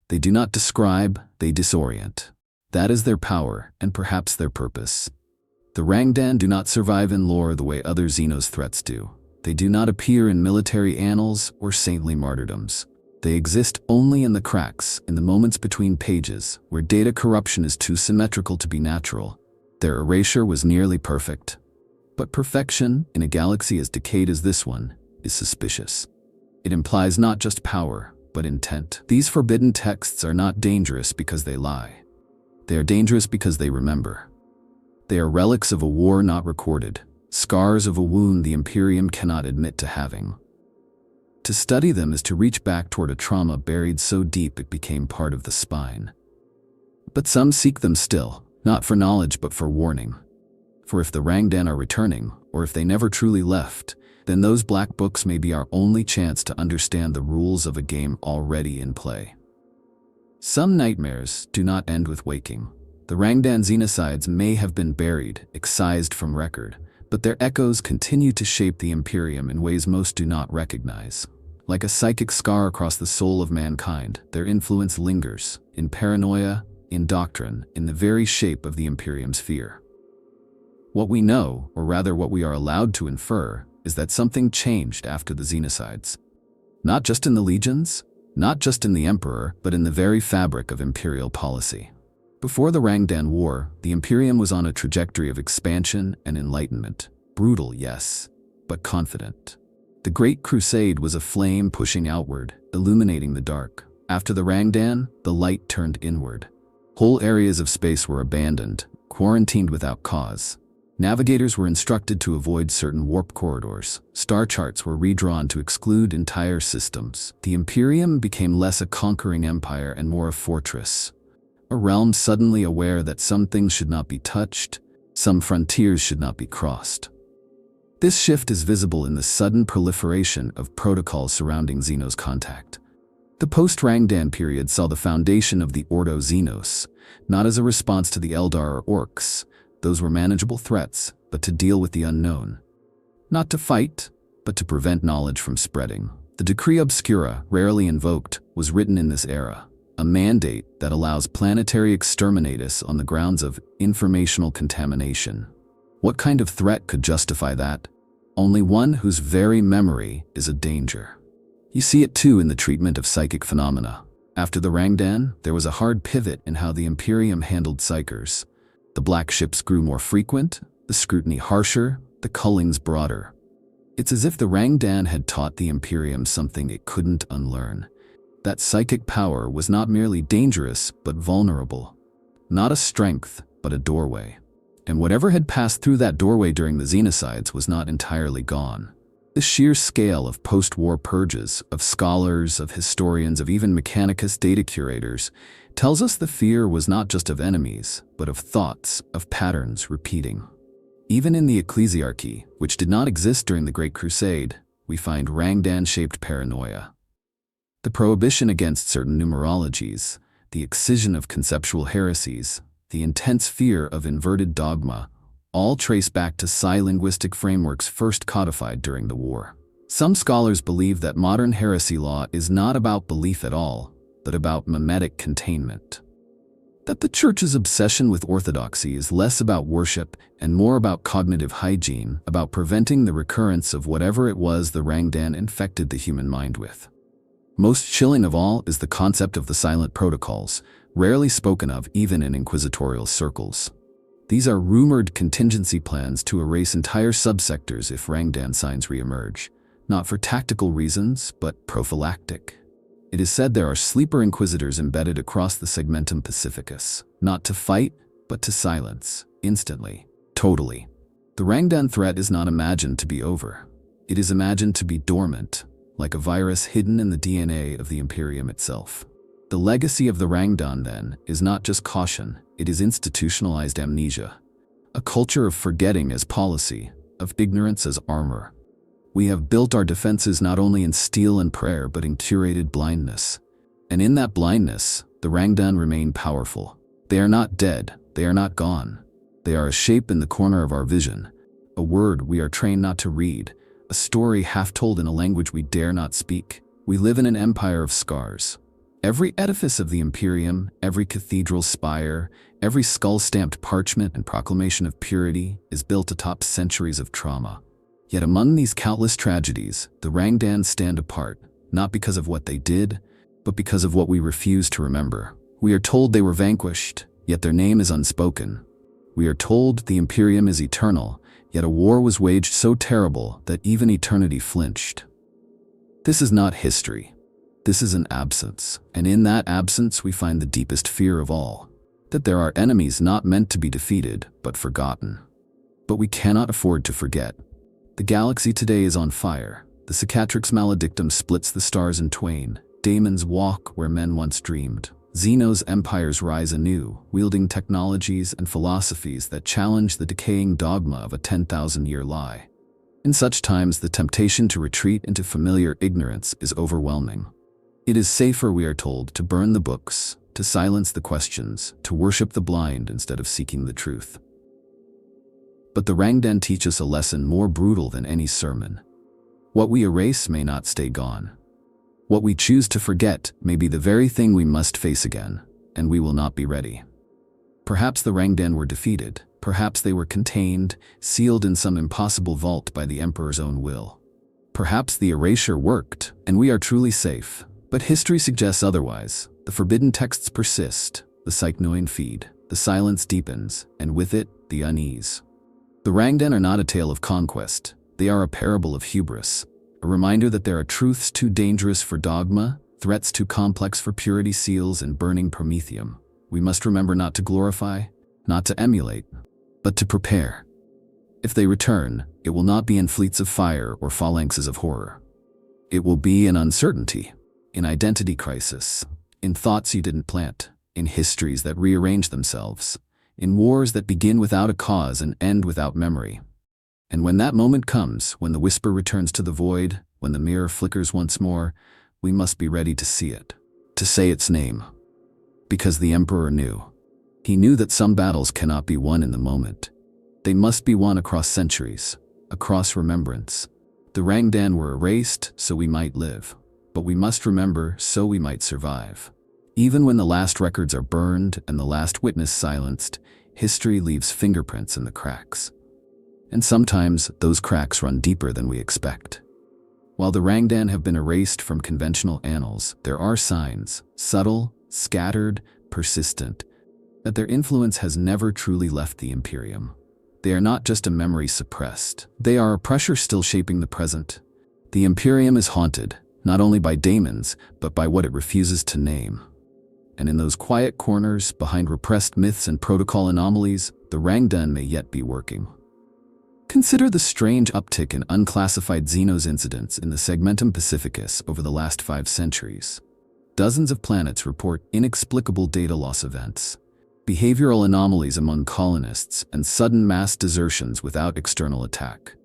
They do not describe, they disorient. That is their power, and perhaps their purpose. The Rangdan do not survive in lore the way other Xenos threats do. They do not appear in military annals or saintly martyrdoms. They exist only in the cracks, in the moments between pages, where data corruption is too symmetrical to be natural. Their erasure was nearly perfect. But perfection, in a galaxy as decayed as this one, is suspicious. It implies not just power, but intent. These forbidden texts are not dangerous because they lie. They are dangerous because they remember. They are relics of a war not recorded, scars of a wound the Imperium cannot admit to having. To study them is to reach back toward a trauma buried so deep it became part of the spine. But some seek them still, not for knowledge but for warning. For if the Rangdan are returning, or if they never truly left, then those black books may be our only chance to understand the rules of a game already in play. Some nightmares do not end with waking. The Rangdan Xenocides may have been buried, excised from record, but their echoes continue to shape the Imperium in ways most do not recognize. Like a psychic scar across the soul of mankind, their influence lingers, in paranoia, in doctrine, in the very shape of the Imperium's fear. What we know, or rather what we are allowed to infer, is that something changed after the Xenocides. Not just in the legions, not just in the Emperor, but in the very fabric of Imperial policy. Before the Rangdan War, the Imperium was on a trajectory of expansion and enlightenment. Brutal, yes, but confident. The Great Crusade was a flame pushing outward, illuminating the dark. After the Rangdan, the light turned inward. Whole areas of space were abandoned, quarantined without cause. Navigators were instructed to avoid certain warp corridors. Star charts were redrawn to exclude entire systems. The Imperium became less a conquering empire and more a fortress. A realm suddenly aware that some things should not be touched, some frontiers should not be crossed. This shift is visible in the sudden proliferation of protocols surrounding Xenos contact. The post-Rangdan period saw the foundation of the Ordo Xenos, not as a response to the Eldar or Orcs. Those were manageable threats, but to deal with the unknown. Not to fight, but to prevent knowledge from spreading. The Decree Obscura, rarely invoked, was written in this era, a mandate that allows planetary exterminatus on the grounds of informational contamination. What kind of threat could justify that? Only one whose very memory is a danger. You see it too in the treatment of psychic phenomena. After the Rangdan, there was a hard pivot in how the Imperium handled psychers. The black ships grew more frequent, the scrutiny harsher, the cullings broader. It's as if the Rangdan had taught the Imperium something it couldn't unlearn. That psychic power was not merely dangerous, but vulnerable. Not a strength, but a doorway. And whatever had passed through that doorway during the Xenocides was not entirely gone. The sheer scale of post-war purges, of scholars, of historians, of even Mechanicus data curators, tells us the fear was not just of enemies, but of thoughts, of patterns repeating. Even in the ecclesiarchy, which did not exist during the Great Crusade, we find Rangdan-shaped paranoia. The prohibition against certain numerologies, the excision of conceptual heresies, the intense fear of inverted dogma, all trace back to psi-linguistic frameworks first codified during the war. Some scholars believe that modern heresy law is not about belief at all, but about mimetic containment. That the Church's obsession with orthodoxy is less about worship and more about cognitive hygiene, about preventing the recurrence of whatever it was the Rangdan infected the human mind with. Most chilling of all is the concept of the silent protocols, rarely spoken of even in inquisitorial circles. These are rumored contingency plans to erase entire subsectors if Rangdan signs reemerge, not for tactical reasons, but prophylactic. It is said there are sleeper inquisitors embedded across the segmentum pacificus, not to fight, but to silence, instantly, totally. The Rangdan threat is not imagined to be over. It is imagined to be dormant, like a virus hidden in the DNA of the Imperium itself. The legacy of the Rangdan, then, is not just caution, it is institutionalized amnesia. A culture of forgetting as policy, of ignorance as armor. We have built our defenses not only in steel and prayer, but in curated blindness. And in that blindness, the Rangdan remain powerful. They are not dead, they are not gone. They are a shape in the corner of our vision, a word we are trained not to read, a story half told in a language we dare not speak. We live in an empire of scars. Every edifice of the Imperium, every cathedral spire, every skull-stamped parchment and proclamation of purity is built atop centuries of trauma. Yet among these countless tragedies, the Rangdan stand apart, not because of what they did, but because of what we refuse to remember. We are told they were vanquished, yet their name is unspoken. We are told the Imperium is eternal, yet a war was waged so terrible that even eternity flinched. This is not history. This is an absence, and in that absence we find the deepest fear of all, that there are enemies not meant to be defeated, but forgotten. But we cannot afford to forget. The galaxy today is on fire. The cicatrix maledictum splits the stars in twain. Daemons walk where men once dreamed. Xenos empires rise anew, wielding technologies and philosophies that challenge the decaying dogma of a 10,000-year lie. In such times, the temptation to retreat into familiar ignorance is overwhelming. It is safer, we are told, to burn the books, to silence the questions, to worship the blind instead of seeking the truth. But the Rangdan teach us a lesson more brutal than any sermon. What we erase may not stay gone. What we choose to forget may be the very thing we must face again, and we will not be ready. Perhaps the Rangdan were defeated. Perhaps they were contained, sealed in some impossible vault by the Emperor's own will. Perhaps the erasure worked, and we are truly safe. But history suggests otherwise. The forbidden texts persist, the Psychnoin feed, the silence deepens, and with it, the unease. The Rangdan are not a tale of conquest. They are a parable of hubris, a reminder that there are truths too dangerous for dogma, threats too complex for purity seals and burning promethium. We must remember not to glorify, not to emulate, but to prepare. If they return, it will not be in fleets of fire or phalanxes of horror. It will be in uncertainty, in identity crisis, in thoughts you didn't plant, in histories that rearrange themselves, in wars that begin without a cause and end without memory. And when that moment comes, when the whisper returns to the void, when the mirror flickers once more, we must be ready to see it, to say its name. Because the Emperor knew. He knew that some battles cannot be won in the moment. They must be won across centuries, across remembrance. The Rangdan were erased so we might live, but we must remember so we might survive. Even when the last records are burned and the last witness silenced, history leaves fingerprints in the cracks. And sometimes those cracks run deeper than we expect. While the Rangdan have been erased from conventional annals, there are signs, subtle, scattered, persistent, that their influence has never truly left the Imperium. They are not just a memory suppressed. They are a pressure still shaping the present. The Imperium is haunted, not only by daemons, but by what it refuses to name. And in those quiet corners, behind repressed myths and protocol anomalies, the Rangdan may yet be working. Consider the strange uptick in unclassified Xenos incidents in the Segmentum Pacificus over the last 5 centuries. Dozens of planets report inexplicable data loss events, behavioral anomalies among colonists, and sudden mass desertions without external attack.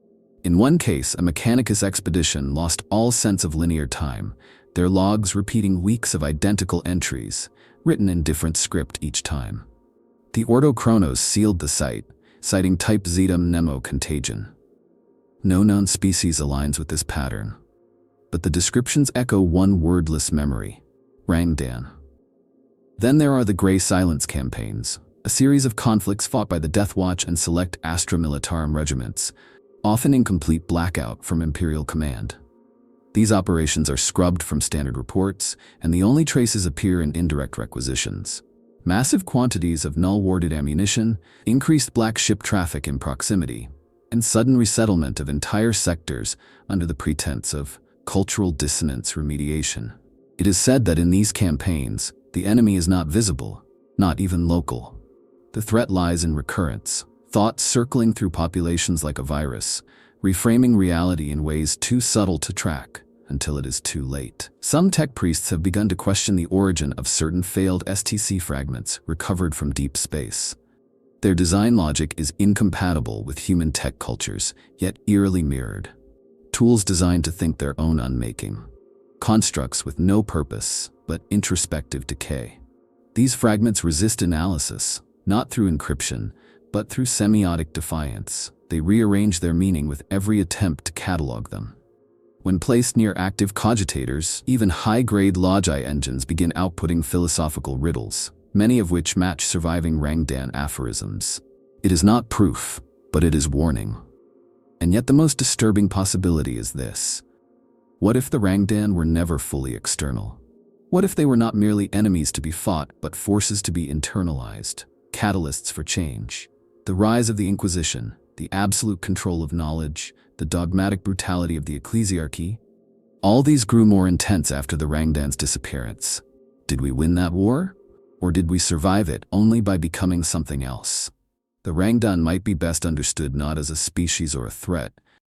In one case, a Mechanicus expedition lost all sense of linear time, their logs repeating weeks of identical entries, written in different script each time. The Ordo Chronos sealed the site, citing type Zetum Nemo contagion. No known species aligns with this pattern, but the descriptions echo one wordless memory: Rangdan. Then there are the Grey Silence campaigns, a series of conflicts fought by the Death Watch and select Astra Militarum regiments, often in complete blackout from Imperial command. These operations are scrubbed from standard reports, and the only traces appear in indirect requisitions. Massive quantities of null-warded ammunition, increased black ship traffic in proximity, and sudden resettlement of entire sectors under the pretense of cultural dissonance remediation. It is said that in these campaigns, the enemy is not visible, not even local. The threat lies in recurrence, thoughts circling through populations like a virus, reframing reality in ways too subtle to track until it is too late. Some tech priests have begun to question the origin of certain failed STC fragments recovered from deep space. Their design logic is incompatible with human tech cultures, yet eerily mirrored. Tools designed to think their own unmaking. Constructs with no purpose, but introspective decay. These fragments resist analysis, not through encryption, but through semiotic defiance. They rearrange their meaning with every attempt to catalog them. When placed near active cogitators, even high-grade Logi engines begin outputting philosophical riddles, many of which match surviving Rangdan aphorisms. It is not proof, but it is warning. And yet the most disturbing possibility is this. What if the Rangdan were never fully external? What if they were not merely enemies to be fought, but forces to be internalized, catalysts for change? The rise of the Inquisition, the absolute control of knowledge, the dogmatic brutality of the ecclesiarchy, all these grew more intense after the Rangdan's disappearance. Did we win that war? Or did we survive it only by becoming something else? The Rangdan might be best understood not as a species or a threat,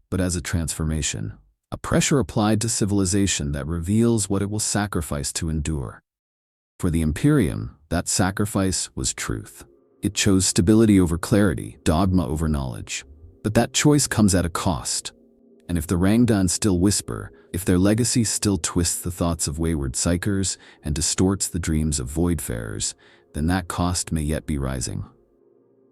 but as a transformation, a pressure applied to civilization that reveals what it will sacrifice to endure. For the Imperium, that sacrifice was truth. It chose stability over clarity, dogma over knowledge. But that choice comes at a cost. And if the Rangdan still whisper, if their legacy still twists the thoughts of wayward psychers and distorts the dreams of voidfarers, then that cost may yet be rising.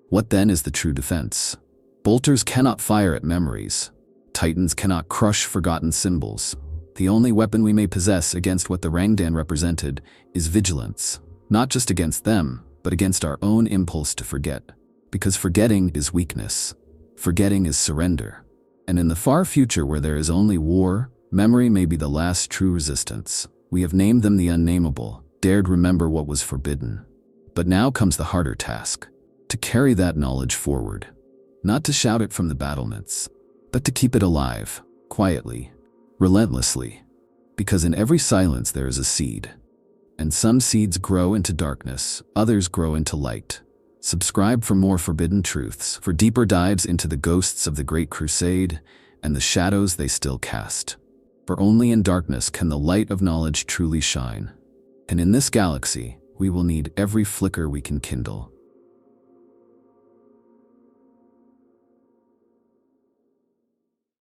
What then is the true defense? Bolters cannot fire at memories. Titans cannot crush forgotten symbols. The only weapon we may possess against what the Rangdan represented is vigilance, not just against them, but against our own impulse to forget. Because forgetting is weakness. Forgetting is surrender. And in the far future where there is only war, memory may be the last true resistance. We have named them the unnameable, dared remember what was forbidden. But now comes the harder task. To carry that knowledge forward. Not to shout it from the battlements, but to keep it alive, quietly, relentlessly. Because in every silence there is a seed. And some seeds grow into darkness, others grow into light. Subscribe for more forbidden truths, for deeper dives into the ghosts of the Great Crusade and the shadows they still cast. For only in darkness can the light of knowledge truly shine. And in this galaxy, we will need every flicker we can kindle.